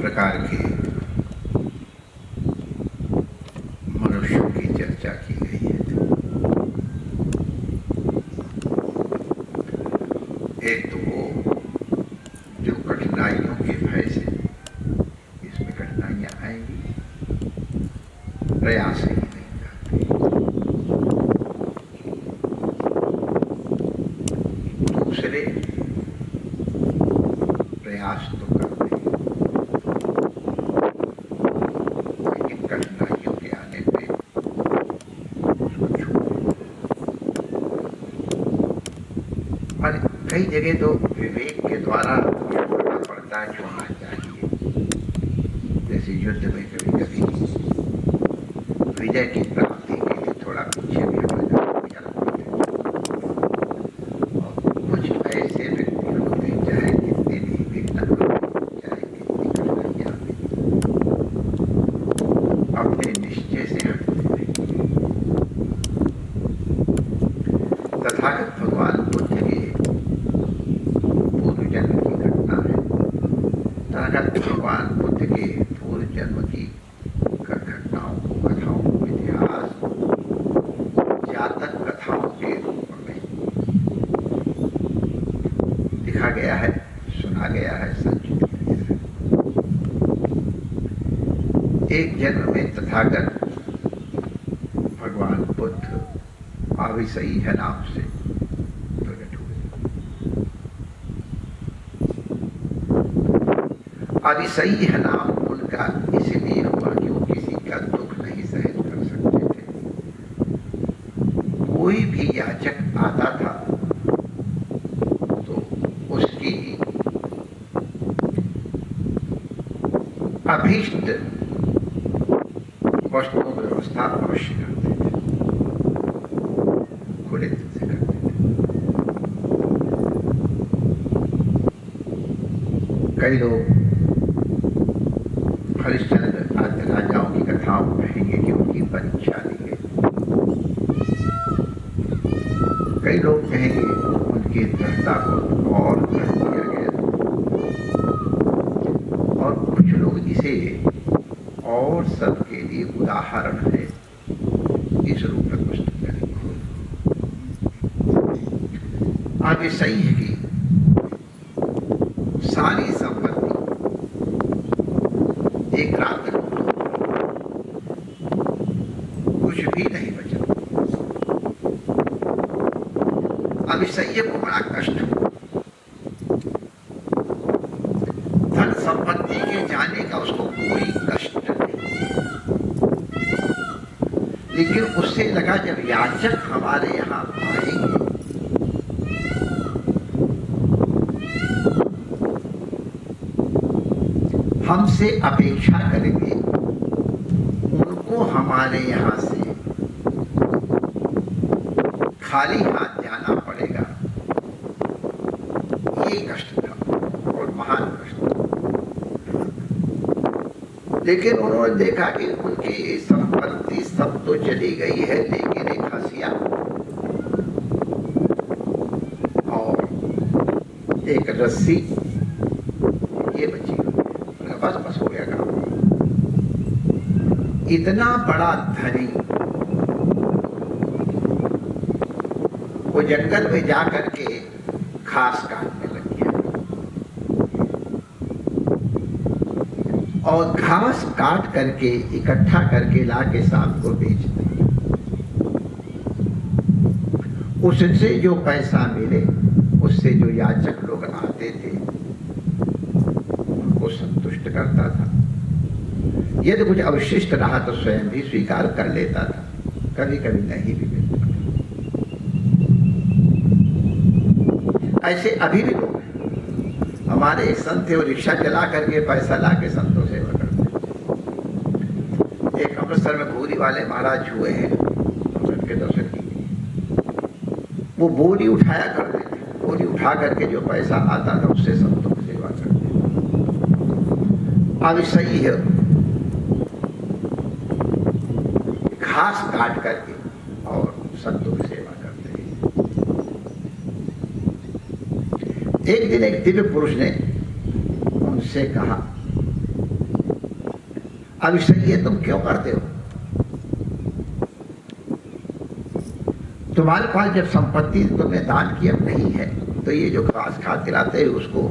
प्रकार के मनुष्यों की चर्चा की गई है। एक तो वो जो कठिनाइयों के भय से, इसमें कठिनाइयां आएंगी, प्रयास ही नहीं करते। दूसरे प्रयास तो करते हैं, लेकिन कठिनाइयों के आने पे उसको छोड़। और कई जगह तो विवेक के द्वारा छोड़ना पड़ता है, छोड़ना चाहिए। जैसे युद्ध में कभी कभी विजय की प्राप्ति के लिए थोड़ा पीछे भी हो जाना पड़ता है। और कुछ ऐसे व्यक्ति होते हैं, चाहे कितने भी विघ्न आए, चाहे कितनी कठिनाइयां आए, अपने निश्चय से हटते नहीं। तथागत भगवान बुद्ध के पूर्व जन्म की घटना है। तथागत भगवान बुद्ध के पूर्व जन्म की घटनाओं को, कथाओं को, इतिहास, जातक कथाओं के रूप में लिखा गया है, सुना गया है, संचित किया गया है। एक जन्म में तथागत भगवान बुद्ध आविसई है नाम से प्रकट हुए। आविसई है नाम उनका इसलिए हुआ कि वो किसी का दुख नहीं सहन कर सकते थे। कोई भी याचक आता था तो उसकी अभीष्ट वस्तुओं की व्यवस्था अवश्य करते थे, खुले दिल से करते थे। कई लोग हरिश्चंद्र आदि राजाओं की कथाओं में कहेंगे कि उनकी परीक्षा ली गई। कई लोग कहेंगे उनकी दृढ़ता को और कर दिया गया। और कुछ लोग इसे और सबके लिए उदाहरण है इस रूप में प्रस्तुत करेंगे। आगे सही है कि सारी संपत्ति एक रात में कुछ भी नहीं बचा। अभिषेक को बड़ा कष्ट हुआ। धन संपत्ति के जाने का उसको कोई कष्ट नहीं, लेकिन उससे लगा जब याचक हमारे यहां आएंगे हमसे अपेक्षा करेंगे, उनको हमारे यहां से खाली हाथ जाना पड़ेगा। ये कष्ट था और महान कष्ट था। लेकिन उन्होंने देखा कि उनकी संपत्ति सब तो चली गई है, लेकिन एक हंसिया और एक रस्सी ये बची। बस हो गया काम। इतना बड़ा धनी वो जंगल में जाकर के घास काटने लग गया और घास काट करके इकट्ठा करके ला के शाम को बेच दिया। उससे जो पैसा मिले उससे जो याचक लोग आते थे उनको संतुष्ट करता था। यदि कुछ अवशिष्ट रहा तो स्वयं भी स्वीकार कर लेता था, कभी कभी नहीं भी मिलता। ऐसे अभी भी लोग हैं। हमारे एक संत थे, वो रिक्शा चला करके पैसा ला के संतों सेवा करते। एक अमृतसर में बोरी वाले महाराज हुए हैं, उनके दर्शन किए। वो बोरी उठाया करते थे, बोरी उठा करके जो पैसा आता था उससे संतों की सेवा करते। अब सही है, घास काट करके और संतों की सेवा करते हैं। एक दिन एक दिव्य पुरुष ने उनसे कहा अब सही है, तुम क्यों करते हो? तुम्हारे पास जब संपत्ति तुमने दान की अब नहीं है, तो ये जो घास खाते रहते हैं उसको,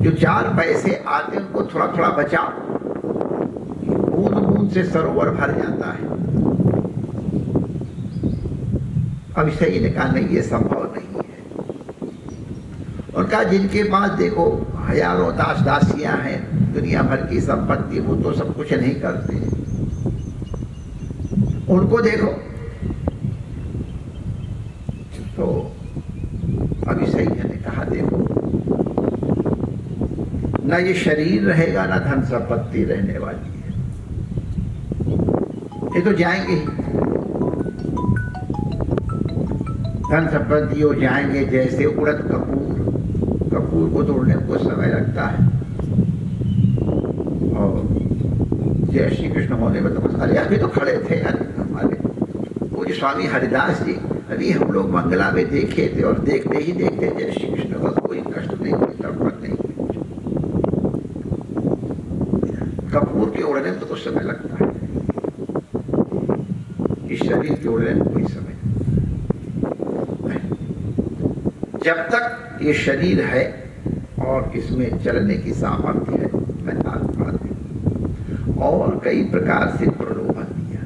जो 4 पैसे आते हैं उनको थोड़ा थोड़ा बचाओ। बूंद बूंद से सरोवर भर जाता है। अब सही ने कहा नहीं, ये संभव नहीं है। और कहा जिनके पास देखो हजारों दास दासियां हैं, दुनिया भर की संपत्ति, वो तो सब कुछ नहीं करते, उनको देखो। तो अभी सही ने कहा देखो, ना ये शरीर रहेगा ना धन संपत्ति रहने वाली है, ये तो जाएंगे ही। धन संपत्ति हो जाएंगे जैसे उड़द कपूर, कपूर को तोड़ने को समय लगता है, और जय श्री कृष्ण होने में तो अरे अभी तो खड़े थे यार हमारे पूज्य स्वामी हरिदास जी, अभी हम लोग मंगला में देखे थे, और देखते ही देखते जय श्री कृष्ण का कोई कष्ट नहीं, कोई तड़पट नहीं। कपूर के उड़ने में तो कुछ समय लगता है, इस शरीर के उड़ने में कोई समय नहीं। जब तक ये शरीर है और इसमें चलने की सामर्थ्य है, मैं आत्मा हूं, और कई प्रकार से प्रलोभन दिया।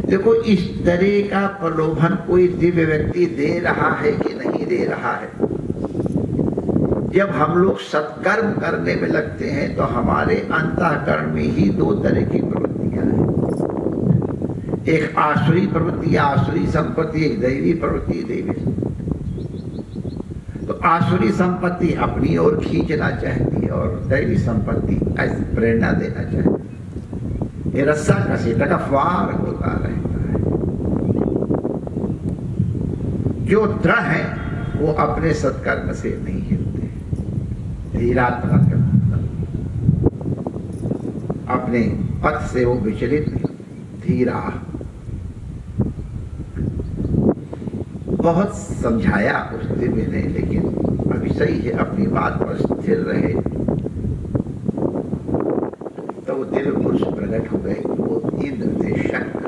देखो इस तरह का प्रलोभन कोई दिव्य व्यक्ति दे रहा है कि नहीं दे रहा है। जब हम लोग सत्कर्म करने में लगते हैं तो हमारे अंतःकरण में ही 2 तरह की प्रवृत्तियां हैं, एक आसुरी प्रवृत्ति, आसुरी संपत्ति, एक दैवी प्रवृत्ति, दैवी संपत्ति। तो आसुरी संपत्ति अपनी ओर खींचना चाहती है, और दैवी संपत्ति ऐसी प्रेरणा देना चाहती है। ये रस्सा घसीटा का फार होता रहता है। जो दृढ़ है वो अपने सत्कर्म से नहीं हिलते, धीरात्मा अपने पथ से वो विचलित नहीं, धीरा। बहुत समझाया उस दिव्य ने, लेकिन अभी सही है अपनी बात पर स्थिर रहे। तो वो दिव्य पुरुष प्रकट हो गए, वो इंद्र थे, शक्र।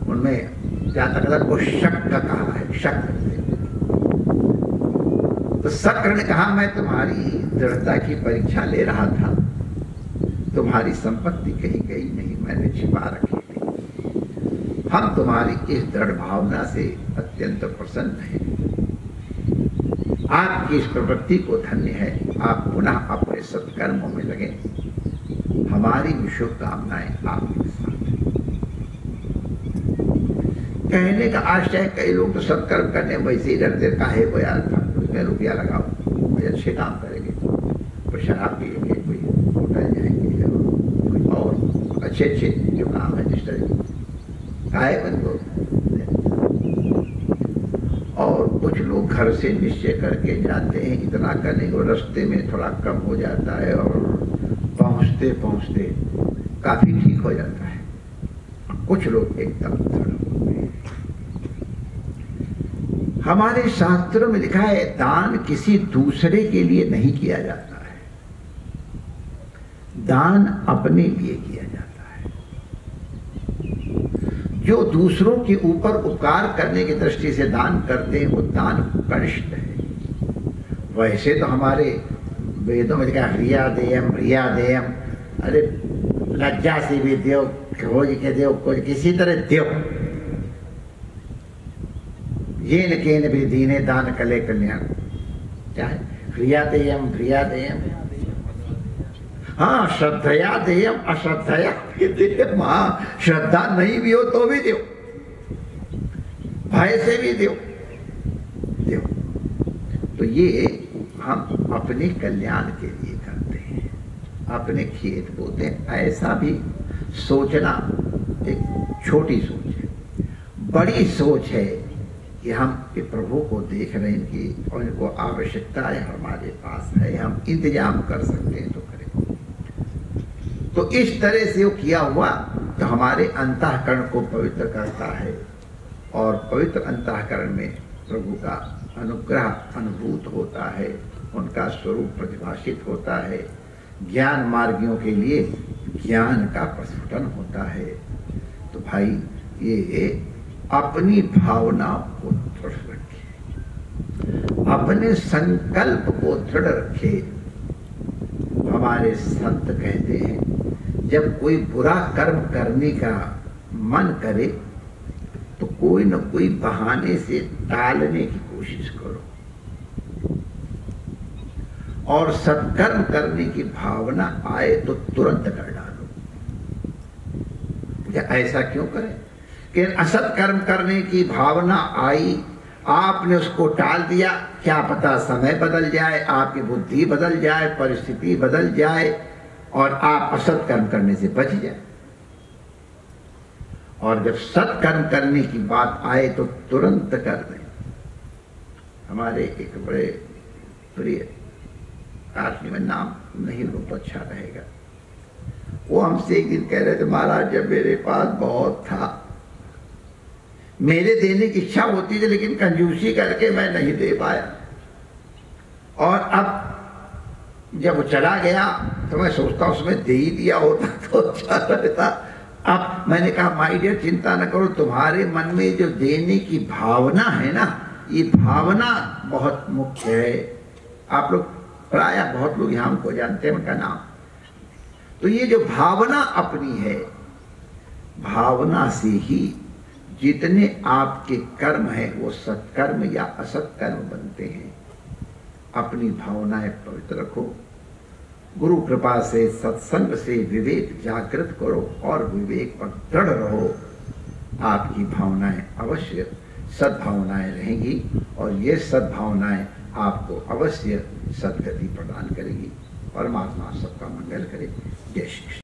उनमें जहां तक वो शक्र कहा है, शक्र थे। तो शक्र ने कहा मैं तुम्हारी दृढ़ता की परीक्षा ले रहा था, तुम्हारी संपत्ति कहीं गई नहीं, मैंने छिपा रखी थी। हम तुम्हारी इस दृढ़ भावना से अत्यंत प्रसन्न हैं। आपकी इस प्रवृत्ति को धन्य है, आप पुनः अपने सत्कर्मों में लगे। हमारी भी शुभकामनाएं आपके साथ हैं। कहने का आशय, कई लोग तो सत्कर्म करने वैसे ही डरते, काहे को यार उसमें रुपया लगाओ, कोई अच्छे काम करेंगे, कोई शराब पिएंगे, कोई होटल जाएंगे, कोई और अच्छे अच्छे जो काम है जिस तरह काहे बंद। और कुछ लोग घर से निश्चय करके जाते हैं इतना करने को, रास्ते में थोड़ा कम हो जाता है और पहुंचते पहुंचते काफी ठीक हो जाता है। कुछ लोग एकदम हमारे शास्त्रों में लिखा है दान किसी दूसरे के लिए नहीं किया जाता है, दान अपने लिए किया जाता है। जो दूसरों के ऊपर उपकार करने की दृष्टि से दान करते हैं वो दान कनिष्ठ है। वैसे तो हमारे वेदों में लिखा ह्रिया देयम ह्रिया देयम, अरे लज्जा से भी देव, खोज के देव, खोज किसी तरह देव। ये न केन भी दीने दान कले कल्याण, चाहे ह्रिया देयम ह्रिया देयम, हाँ श्रद्धया देयम अश्रद्धया भी देयम। हाँ श्रद्धा नहीं भी हो तो भी दो, भय से भी दो। तो ये हम अपने कल्याण के लिए करते हैं, अपने खेत बोते हैं। ऐसा भी सोचना एक छोटी सोच है। बड़ी सोच है कि हम प्रभु को देख रहे हैं कि और इनको आवश्यकता है, हमारे पास है, हम इंतजाम कर सकते हैं तो करें। तो इस तरह से वो किया हुआ तो हमारे अंतःकरण को पवित्र करता है, और पवित्र अंतःकरण में प्रभु का अनुग्रह अनुभूत होता है, उनका स्वरूप प्रतिभाषित होता है। ज्ञान मार्गियों के लिए ज्ञान का प्रस्फुटन होता है। तो भाई ये अपनी भावनाओं को दृढ़ रखे, अपने संकल्प को दृढ़ रखे। हमारे संत कहते हैं जब कोई बुरा कर्म करने का मन करे तो कोई न कोई बहाने से टालने की कोशिश करो, और सत्कर्म करने की भावना आए तो तुरंत कर डालो। या ऐसा क्यों करें कि असत कर्म करने की भावना आई, आपने उसको टाल दिया, क्या पता समय बदल जाए, आपकी बुद्धि बदल जाए, परिस्थिति बदल जाए और आप असत कर्म करने से बच जाए। और जब सत्कर्म करने की बात आए तो तुरंत कर दें। हमारे एक बड़े प्रिय आदमी में नाम नहीं लो तो अच्छा रहेगा, वो हमसे एक दिन कह रहे थे, महाराज जब मेरे पास बहुत था, मेरे देने की इच्छा होती थी लेकिन कंजूसी करके मैं नहीं दे पाया, और अब जब वो चला गया तो मैं सोचता उसमें दे ही दिया होता तो अच्छा रहता। अब मैंने कहा माय डियर चिंता न करो, तुम्हारे मन में जो देने की भावना है ना, ये भावना बहुत मुख्य है। आप लोग प्राय बहुत लोग यहाँ हमको जानते हैं उनका नाम। तो ये जो भावना अपनी है, भावना से ही जितने आपके कर्म हैं वो सत्कर्म या असत्कर्म बनते हैं। अपनी भावनाएं पवित्र रखो, गुरु कृपा से सत्संग से विवेक जागृत करो और विवेक पर दृढ़ रहो। आपकी भावनाएं अवश्य सद्भावनाएं रहेंगी और ये सद्भावनाएं आपको अवश्य सद्गति प्रदान करेगी। परमात्मा सबका मंगल करे। जय श्री कृष्ण।